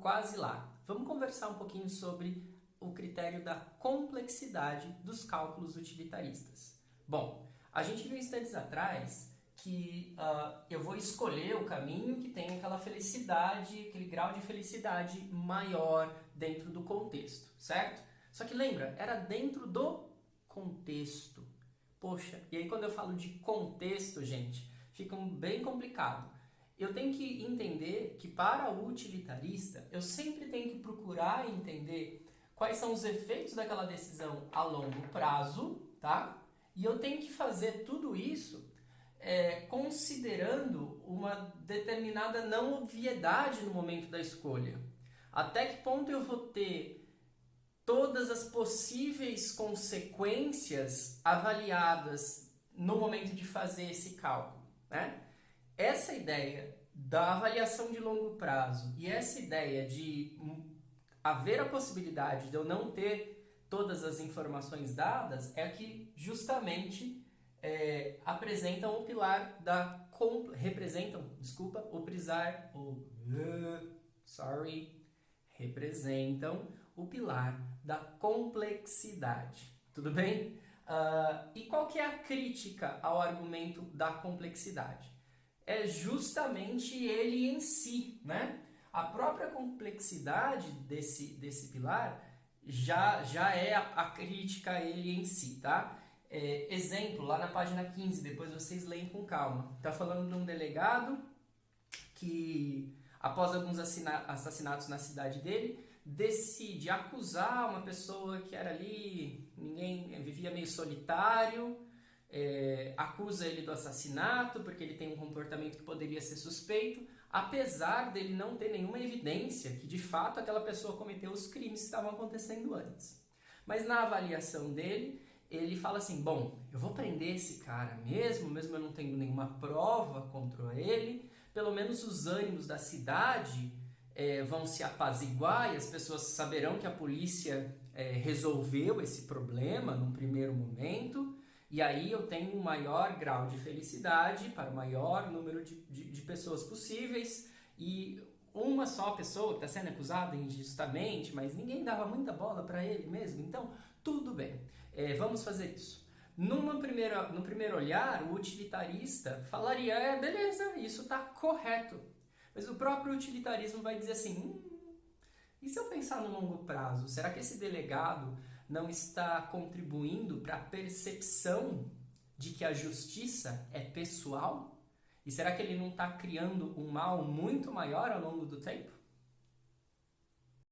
quase lá. Vamos conversar um pouquinho sobre o critério da complexidade dos cálculos utilitaristas. Bom, a gente viu instantes atrás que eu vou escolher o caminho que tem aquela felicidade, aquele grau de felicidade maior dentro do contexto, certo? Só que lembra, era dentro do contexto. Poxa, e aí quando eu falo de contexto, gente, fica bem complicado. Eu tenho que entender que para o utilitarista, eu sempre tenho que procurar entender quais são os efeitos daquela decisão a longo prazo, tá? E eu tenho que fazer tudo isso considerando uma determinada não obviedade no momento da escolha. Até que ponto eu vou ter todas as possíveis consequências avaliadas no momento de fazer esse cálculo, né? Essa ideia da avaliação de longo prazo e essa ideia de haver a possibilidade de eu não ter todas as informações dadas é que justamente apresentam o pilar da representam o pilar da complexidade. Tudo bem? E qual que é a crítica ao argumento da complexidade? É justamente ele em si, né? A própria complexidade desse pilar já é a crítica a ele em si, tá? Exemplo, lá na página 15, depois vocês leem com calma. Está falando de um delegado que, após alguns assassinatos na cidade dele, decide acusar uma pessoa que era ali, ninguém vivia meio solitário, acusa ele do assassinato porque ele tem um comportamento que poderia ser suspeito, apesar dele não ter nenhuma evidência que de fato aquela pessoa cometeu os crimes que estavam acontecendo antes. Mas na avaliação dele, ele fala assim, bom, eu vou prender esse cara mesmo eu não tendo nenhuma prova contra ele, pelo menos os ânimos da cidade vão se apaziguar e as pessoas saberão que a polícia resolveu esse problema num primeiro momento, e aí eu tenho um maior grau de felicidade para o maior número de pessoas possíveis, e uma só pessoa que está sendo acusada injustamente, mas ninguém dava muita bola para ele mesmo, então tudo bem, vamos fazer isso. No primeiro olhar, o utilitarista falaria, beleza, isso está correto. Mas o próprio utilitarismo vai dizer assim, e se eu pensar no longo prazo, será que esse delegado não está contribuindo para a percepção de que a justiça é pessoal? E será que ele não está criando um mal muito maior ao longo do tempo?